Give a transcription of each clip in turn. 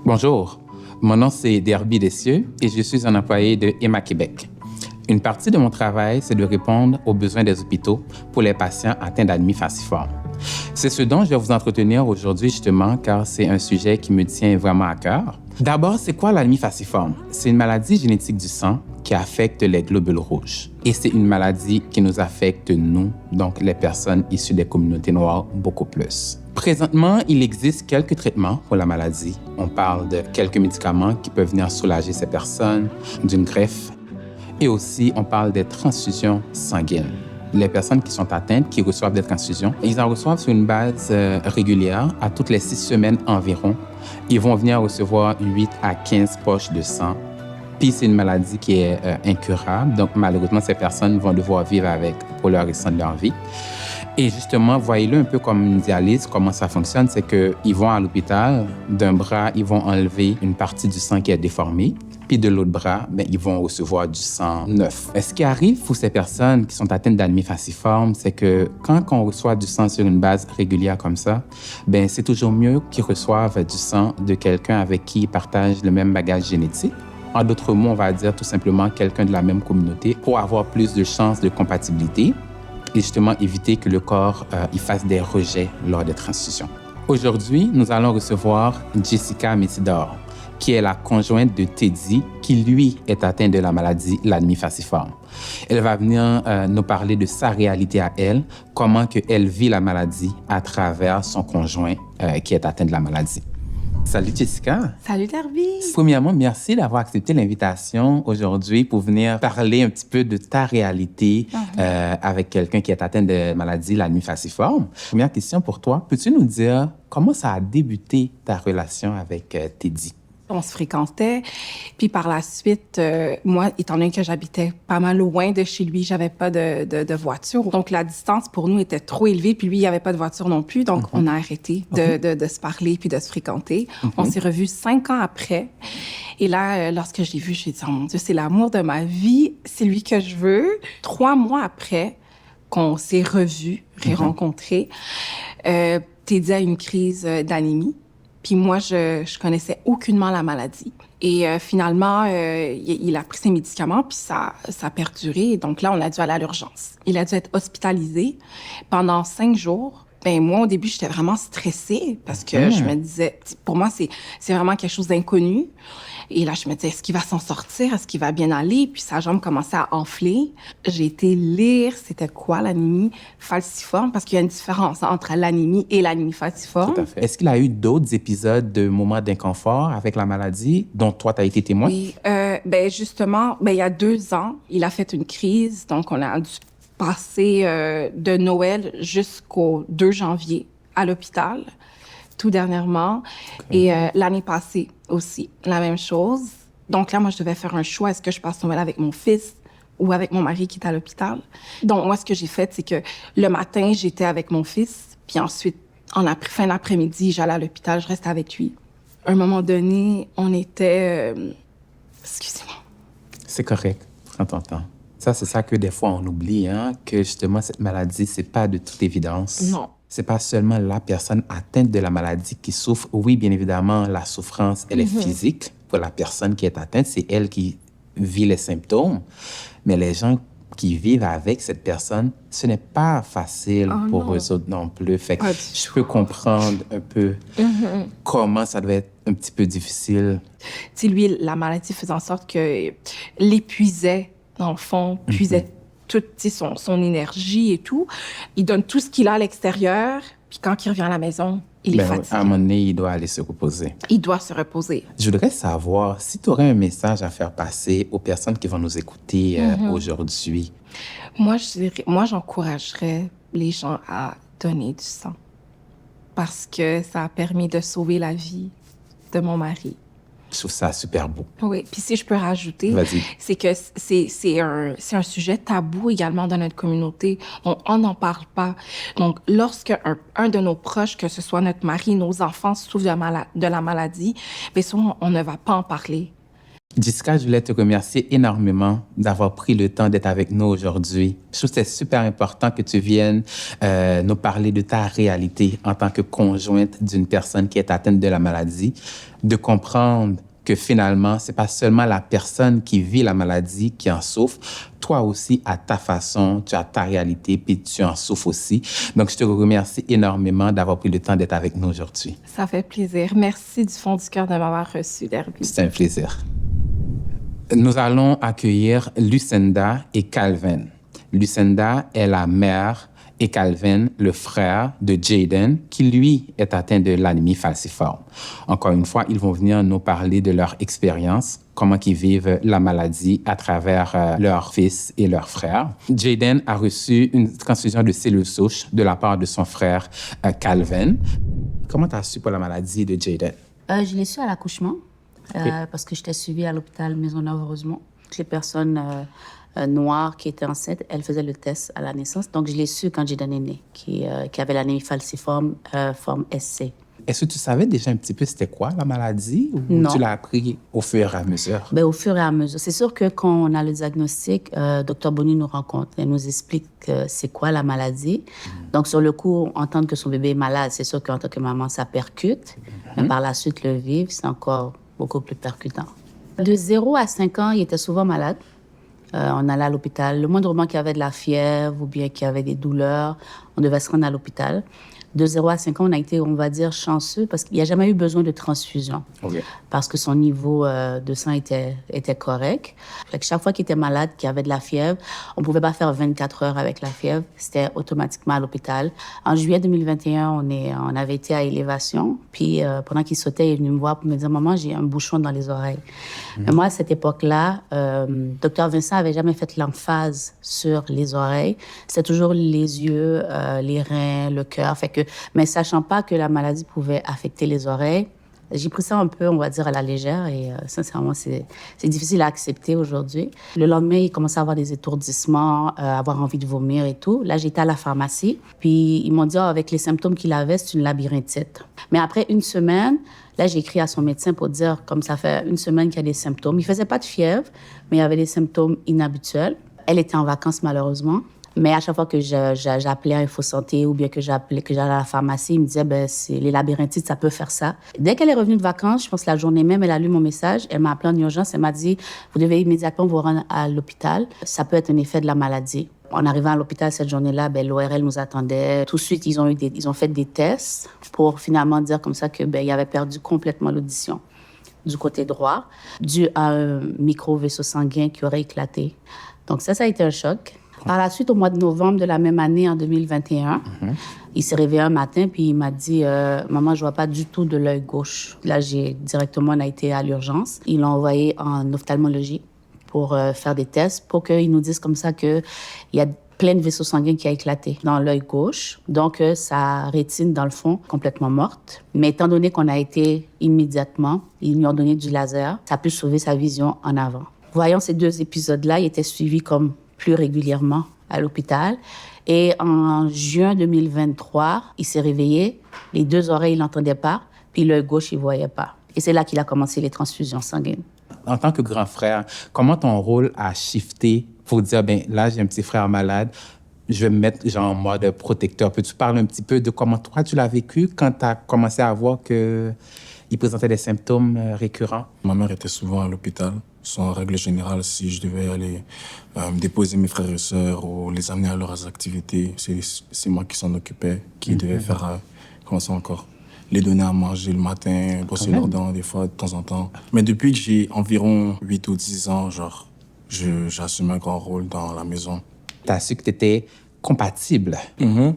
Bonjour, mon nom c'est Derby Dessieux et je suis un employé de Emma Québec. Une partie de mon travail, c'est de répondre aux besoins des hôpitaux pour les patients atteints d'anémie falciforme. C'est ce dont je vais vous entretenir aujourd'hui justement car c'est un sujet qui me tient vraiment à cœur. D'abord, c'est quoi l'anémie falciforme? C'est une maladie génétique du sang qui affecte les globules rouges. Et c'est une maladie qui nous affecte, nous, donc les personnes issues des communautés noires, beaucoup plus. Présentement, il existe quelques traitements pour la maladie. On parle de quelques médicaments qui peuvent venir soulager ces personnes, d'une greffe. Et aussi, on parle des transfusions sanguines. Les personnes qui sont atteintes, qui reçoivent des transfusions, ils en reçoivent sur une base régulière, à toutes les 6 semaines environ. Ils vont venir recevoir 8 à 15 poches de sang. Puis c'est une maladie qui est incurable, donc malheureusement, ces personnes vont devoir vivre avec pour le restant de leur vie. Et justement, voyez-le un peu comme une dialyse, comment ça fonctionne, c'est qu'ils vont à l'hôpital, d'un bras, ils vont enlever une partie du sang qui est déformée, puis de l'autre bras, ils vont recevoir du sang neuf. Ce qui arrive pour ces personnes qui sont atteintes d'anémie falciforme, c'est que quand on reçoit du sang sur une base régulière comme ça, c'est toujours mieux qu'ils reçoivent du sang de quelqu'un avec qui ils partagent le même bagage génétique. En d'autres mots, on va dire tout simplement quelqu'un de la même communauté pour avoir plus de chances de compatibilité et justement éviter que le corps il fasse des rejets lors des transfusions. Aujourd'hui, nous allons recevoir Jessica Métidor, qui est la conjointe de Teddy, qui lui est atteint de la maladie l'anémie falciforme. Elle va venir nous parler de sa réalité à elle, comment que elle vit la maladie à travers son conjoint qui est atteint de la maladie. Salut Jessica. Salut Derby. Premièrement, merci d'avoir accepté l'invitation aujourd'hui pour venir parler un petit peu de ta réalité avec quelqu'un qui est atteint de maladie l'anémie falciforme. Première question pour toi, peux-tu nous dire comment ça a débuté ta relation avec Teddy? On se fréquentait, puis par la suite, moi, étant donné que j'habitais pas mal loin de chez lui, j'avais pas de voiture. Donc, la distance pour nous était trop élevée, puis lui, il n'y avait pas de voiture non plus. Donc, on a arrêté de se parler puis de se fréquenter. On s'est revus 5 ans après. Et là, lorsque je l'ai vu, j'ai dit, oh mon Dieu, c'est l'amour de ma vie, c'est lui que je veux. 3 mois après qu'on s'est revus, rencontrés, Teddy a une crise d'anémie. Puis moi, je connaissais aucunement la maladie. Et finalement, il a pris ses médicaments, puis ça a perduré. Donc là, on a dû aller à l'urgence. Il a dû être hospitalisé pendant 5 jours. Moi, au début, j'étais vraiment stressée parce que je me disais, pour moi, c'est vraiment quelque chose d'inconnu. Et là, je me disais, est-ce qu'il va s'en sortir? Est-ce qu'il va bien aller? Puis sa jambe commençait à enfler. J'ai été lire c'était quoi l'anémie falciforme, parce qu'il y a une différence entre l'anémie et l'anémie falciforme. Tout à fait. Est-ce qu'il a eu d'autres épisodes de moments d'inconfort avec la maladie dont toi, tu as été témoin? Oui, justement, il y a 2 ans, il a fait une crise. Donc, on a dû passer de Noël jusqu'au 2 janvier à l'hôpital. Tout dernièrement. Okay. Et l'année passée aussi, la même chose. Donc là, moi, je devais faire un choix. Est-ce que je passe Noël avec mon fils ou avec mon mari qui est à l'hôpital? Donc, moi, ce que j'ai fait, c'est que le matin, j'étais avec mon fils. Puis ensuite, fin d'après-midi, j'allais à l'hôpital, je restais avec lui. À un moment donné, on était... Excusez-moi. C'est correct. Prends ton temps. Ça, c'est ça que des fois, on oublie, que justement, cette maladie, c'est pas de toute évidence. Non. C'est pas seulement la personne atteinte de la maladie qui souffre. Oui, bien évidemment, la souffrance, elle est physique pour la personne qui est atteinte. C'est elle qui vit les symptômes. Mais les gens qui vivent avec cette personne, ce n'est pas facile pour eux autres non plus. Fait que je peux comprendre un peu comment ça doit être un petit peu difficile. Tu sais, lui, la maladie faisait en sorte que l'épuisait, dans le fond, puisait toute son énergie et tout. Il donne tout ce qu'il a à l'extérieur, puis quand il revient à la maison, il est fatigué. À un moment donné, il doit aller se reposer. Il doit se reposer. Je voudrais savoir si tu aurais un message à faire passer aux personnes qui vont nous écouter aujourd'hui. Moi, j'encouragerais les gens à donner du sang parce que ça a permis de sauver la vie de mon mari. Je trouve ça super beau. Oui, puis si je peux rajouter, vas-y. C'est que c'est un sujet tabou également dans notre communauté. On n'en parle pas. Donc, lorsque un de nos proches, que ce soit notre mari, nos enfants souffrent de la maladie, bien souvent, on ne va pas en parler. Jessica, je voulais te remercier énormément d'avoir pris le temps d'être avec nous aujourd'hui. Je trouve que c'est super important que tu viennes nous parler de ta réalité en tant que conjointe d'une personne qui est atteinte de la maladie, de comprendre que finalement, c'est pas seulement la personne qui vit la maladie qui en souffre. Toi aussi, à ta façon, tu as ta réalité, puis tu en souffres aussi. Donc, je te remercie énormément d'avoir pris le temps d'être avec nous aujourd'hui. Ça fait plaisir. Merci du fond du cœur de m'avoir reçu, Derby. C'est un plaisir. Nous allons accueillir Lucinda et Calvin. Lucinda est la mère et Calvin, le frère de Jaden, qui lui est atteint de l'anémie falciforme. Encore une fois, ils vont venir nous parler de leur expérience, comment ils vivent la maladie à travers leur fils et leur frère. Jaden a reçu une transfusion de cellules souches de la part de son frère Calvin. Comment tu as su pour la maladie de Jaden? Je l'ai su à l'accouchement, parce que j'étais suivie à l'hôpital Maisonneuve, heureusement. Les personnes noires qui étaient enceintes, elles faisaient le test à la naissance. Donc, je l'ai su quand Jaden est né, qui avait l'anémie falciforme forme SC. Est-ce que tu savais déjà un petit peu c'était quoi la maladie ou Non. tu l'as appris au fur et à mesure? Ben, au fur et à mesure. C'est sûr que quand on a le diagnostic, Dr Bonny nous rencontre. Elle nous explique c'est quoi la maladie. Donc, sur le coup, entendre que son bébé est malade, c'est sûr qu'en tant que maman, ça percute. Mais par la suite, le vivre, c'est encore beaucoup plus percutant. De 0 à 5 ans, il était souvent malade. On allait à l'hôpital. Le moindre moment qu'il y avait de la fièvre ou bien qu'il y avait des douleurs, on devait se rendre à l'hôpital. De 0 à 5 ans, on a été, on va dire, chanceux parce qu'il n'y a jamais eu besoin de transfusion. OK. Parce que son niveau de sang était correct. Fait que chaque fois qu'il était malade, qu'il avait de la fièvre, on ne pouvait pas faire 24 heures avec la fièvre. C'était automatiquement à l'hôpital. En juillet 2021, on avait été à Élévation. Puis pendant qu'il sautait, il est venu me voir pour me dire « Maman, j'ai un bouchon dans les oreilles. Mais moi, à cette époque-là, Dr Vincent n'avait jamais fait l'emphase sur les oreilles. C'était toujours les yeux, les reins, le cœur. Fait que, mais sachant pas que la maladie pouvait affecter les oreilles, j'ai pris ça un peu, on va dire, à la légère. Et sincèrement, c'est difficile à accepter aujourd'hui. Le lendemain, il commençait à avoir des étourdissements, avoir envie de vomir et tout. Là, j'étais à la pharmacie. Puis, ils m'ont dit, avec les symptômes qu'il avait, c'est une labyrinthite. Mais après une semaine, là, j'ai écrit à son médecin pour dire, comme ça fait une semaine qu'il y a des symptômes. Il faisait pas de fièvre, mais il y avait des symptômes inhabituels. Elle était en vacances, malheureusement. Mais à chaque fois que j'appelais à Info Santé ou bien que j'allais à la pharmacie, ils me disaient, les labyrinthites, ça peut faire ça. Dès qu'elle est revenue de vacances, je pense la journée même, elle a lu mon message, elle m'a appelé en urgence, elle m'a dit, vous devez immédiatement vous rendre à l'hôpital. Ça peut être un effet de la maladie. En arrivant à l'hôpital cette journée-là, l'ORL nous attendait. Tout de suite, ils ont fait des tests pour finalement dire comme ça que il avait perdu complètement l'audition du côté droit, dû à un micro-vaisseau sanguin qui aurait éclaté. Donc ça a été un choc. Par la suite, au mois de novembre de la même année, en 2021, il s'est réveillé un matin puis il m'a dit « Maman, je vois pas du tout de l'œil gauche. » Là, on a été à l'urgence. Ils l'ont envoyé en ophtalmologie pour faire des tests pour qu'ils nous disent comme ça qu'il y a plein de vaisseaux sanguins qui a éclaté dans l'œil gauche. Donc, sa rétine, dans le fond, complètement morte. Mais étant donné qu'on a été immédiatement, ils lui ont donné du laser, ça a pu sauver sa vision en avant. Voyant ces deux épisodes-là, il était suivi comme plus régulièrement à l'hôpital. Et en juin 2023, il s'est réveillé. Les deux oreilles, il n'entendait pas. Puis l'œil gauche, il ne voyait pas. Et c'est là qu'il a commencé les transfusions sanguines. En tant que grand frère, comment ton rôle a shifté pour dire, là, j'ai un petit frère malade, je vais me mettre en mode protecteur. Peux-tu parler un petit peu de comment toi, tu l'as vécu quand tu as commencé à voir qu'il présentait des symptômes récurrents? Ma mère était souvent à l'hôpital. En règle générale, si je devais aller déposer mes frères et sœurs ou les amener à leurs activités, c'est moi qui s'en occupais, qui devais faire, les donner à manger le matin, brosser leurs dents des fois, de temps en temps. Mais depuis que j'ai environ 8 ou 10 ans, j'assume un grand rôle dans la maison. Tu as su que tu étais compatible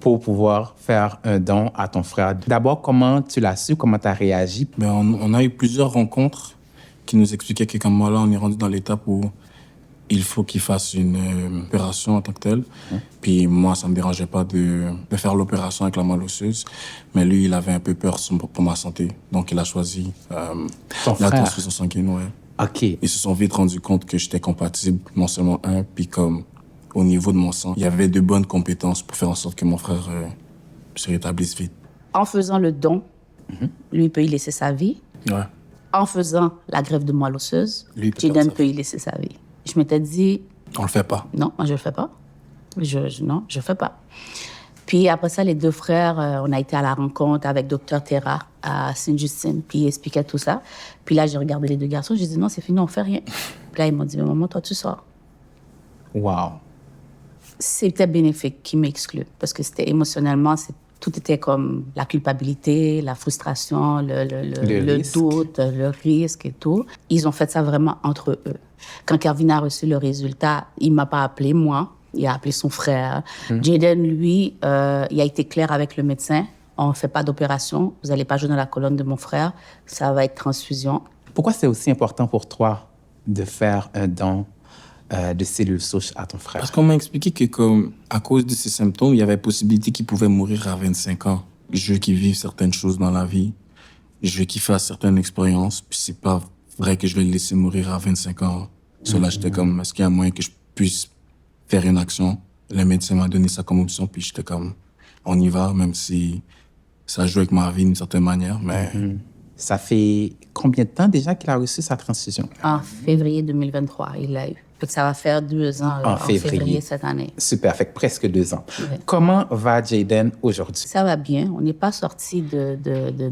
pour pouvoir faire un don à ton frère. D'abord, comment tu l'as su? Comment tu as réagi? On a eu plusieurs rencontres qui nous expliquait que comme moi, là, on est rendu dans l'étape où il faut qu'il fasse une opération en tant que telle. Puis moi, ça me dérangeait pas de faire l'opération avec la moelle osseuse. Mais lui, il avait un peu peur pour ma santé. Donc, il a choisi la transfusion sanguine, ouais. OK. Ils se sont vite rendus compte que j'étais compatible, non seulement puis comme au niveau de mon sang, il y avait de bonnes compétences pour faire en sorte que mon frère se rétablisse vite. En faisant le don, lui, il peut y laisser sa vie. Ouais. en faisant la greffe de moelle osseuse, Lui, peut Jaden faire ça. peut y laisser sa vie. Je m'étais dit, On le fait pas. non, moi, je le fais pas. Non, je le fais pas. Puis après ça, les deux frères, on a été à la rencontre avec Dr. Terra à Sainte-Justine, puis il expliquait tout ça. Puis là, j'ai regardé les deux garçons, j'ai dit non, c'est fini, on fait rien. Puis là, ils m'ont dit, mais maman, toi, tu sors. Wow. C'était bénéfique qu'ils m'excluent, parce que c'était émotionnellement, tout était comme la culpabilité, la frustration, le risque. doute, le risque et tout. Ils ont fait ça vraiment entre eux. Quand Kevin a reçu le résultat, il m'a pas appelé, moi. Il a appelé son frère. Jaden, lui, il a été clair avec le médecin. On ne fait pas d'opération. Vous n'allez pas jouer dans la colonne de mon frère. Ça va être transfusion. Pourquoi c'est aussi important pour toi de faire un don de cellules souches à ton frère? Parce qu'on m'a expliqué que, comme, à cause de ces symptômes, il y avait possibilité qu'il pouvait mourir à 25 ans. Je veux qu'il vive certaines choses dans la vie. Je veux qu'il fasse certaines expériences. Puis c'est pas vrai que je vais le laisser mourir à 25 ans. So là, j'étais comme, est-ce qu'il y a moyen que je puisse faire une action? Le médecin m'a donné ça comme option. Puis j'étais comme, on y va, même si ça joue avec ma vie d'une certaine manière. Mais Ça fait combien de temps déjà qu'il a reçu sa transfusion? En février 2023, il l'a eu. Fait que ça va faire 2 ans En en février. février cette année. Super, fait que presque 2 ans. Ouais. Comment va Jaden aujourd'hui? Ça va bien. On n'est pas sorti de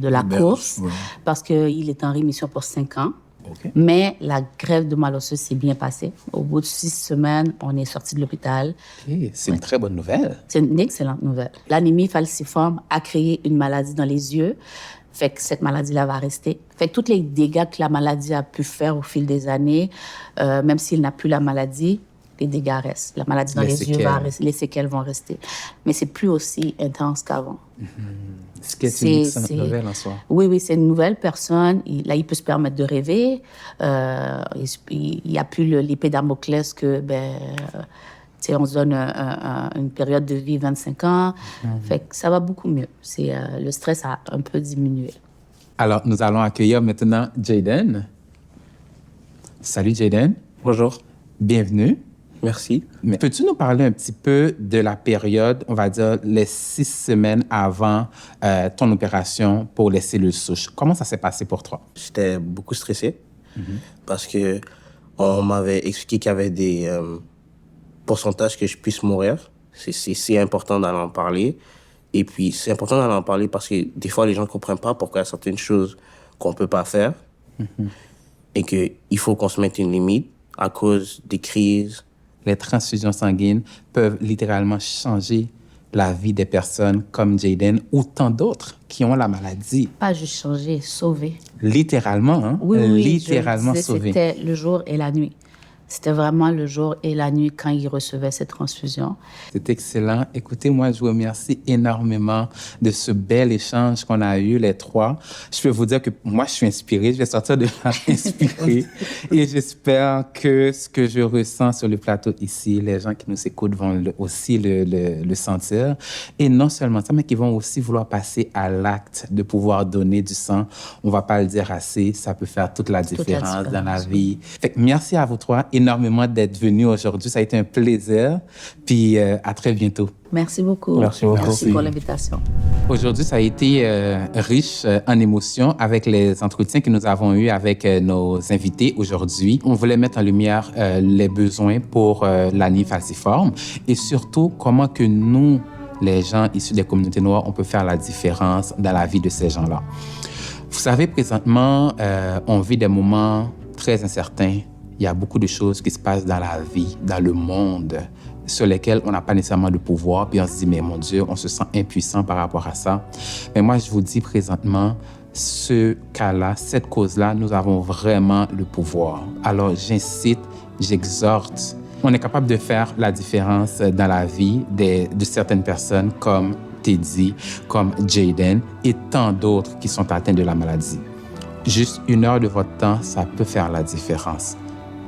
la Berge, course ouais. parce qu'il est en rémission pour 5 ans. OK. Mais la greffe de moelle osseuse s'est bien passée. Au bout de 6 semaines, on est sorti de l'hôpital. OK, c'est une très bonne nouvelle. C'est une excellente nouvelle. L'anémie falciforme a créé une maladie dans les yeux. Fait que cette maladie-là va rester. Fait que tous les dégâts que la maladie a pu faire au fil des années, même s'il n'a plus la maladie, les dégâts restent. La maladie dans Les les yeux séquelles. va rester, les séquelles vont rester. Mais c'est plus aussi intense qu'avant. Ce qui est une excellente nouvelle en soi. Oui, c'est une nouvelle personne. Il peut se permettre de rêver. Il n'y a plus l'épée Damoclès que, tu sais, on se donne une période de vie 25 ans. Fait que ça va beaucoup mieux. Le stress a un peu diminué. Alors, nous allons accueillir maintenant Jaden. Salut Jaden, Bonjour, bienvenue. merci. Mais peux-tu nous parler un petit peu de la période, on va dire les 6 semaines avant ton opération pour les cellules souches? Comment ça s'est passé pour toi? J'étais beaucoup stressé parce que on m'avait expliqué qu'il y avait des pourcentages que je puisse mourir. C'est important d'aller en parler. Et puis, c'est important d'aller en parler parce que des fois, les gens ne comprennent pas pourquoi il y a certaines choses qu'on ne peut pas faire et qu'il faut qu'on se mette une limite à cause des crises. Les transfusions sanguines peuvent littéralement changer la vie des personnes comme Jaden ou tant d'autres qui ont la maladie. Pas juste changer, sauver. Littéralement, hein? Oui, Littéralement je disais, sauver. c'était le jour et la nuit. C'était vraiment le jour et la nuit quand il recevait cette transfusion. C'est excellent. Écoutez, moi, je vous remercie énormément de ce bel échange qu'on a eu, les trois. Je peux vous dire que moi, je suis inspirée. Je vais sortir de là inspirée. Et j'espère que ce que je ressens sur le plateau ici, les gens qui nous écoutent vont aussi le sentir. Et non seulement ça, mais qui vont aussi vouloir passer à l'acte de pouvoir donner du sang. On ne va pas le dire assez. Ça peut faire toute la différence dans la vie. Fait que merci à vous trois énormément d'être venus aujourd'hui. Ça a été un plaisir. Puis à très bientôt. Merci beaucoup. Merci beaucoup. Merci pour l'invitation. Aujourd'hui, ça a été riche en émotions avec les entretiens que nous avons eus avec nos invités aujourd'hui. On voulait mettre en lumière les besoins pour l'anémie falciforme et surtout comment que nous, les gens issus des communautés noires, on peut faire la différence dans la vie de ces gens-là. Vous savez, présentement, on vit des moments très incertains. Il y a beaucoup de choses qui se passent dans la vie, dans le monde, sur lesquelles on n'a pas nécessairement de pouvoir. Puis on se dit, mais mon Dieu, on se sent impuissant par rapport à ça. Mais moi, je vous dis présentement, ce cas-là, cette cause-là, nous avons vraiment le pouvoir. Alors, j'incite, j'exhorte. On est capable de faire la différence dans la vie de certaines personnes comme Teddy, comme Jaden et tant d'autres qui sont atteints de la maladie. Juste 1 heure de votre temps, ça peut faire la différence.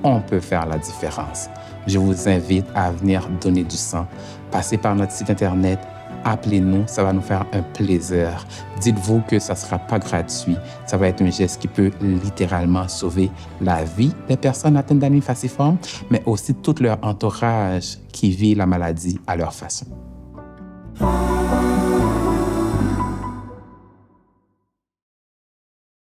On peut faire la différence. Je vous invite à venir donner du sang. Passez par notre site Internet, appelez-nous, ça va nous faire un plaisir. Dites-vous que ça ne sera pas gratuit. Ça va être un geste qui peut littéralement sauver la vie des personnes atteintes d'anémie falciforme, mais aussi tout leur entourage qui vit la maladie à leur façon.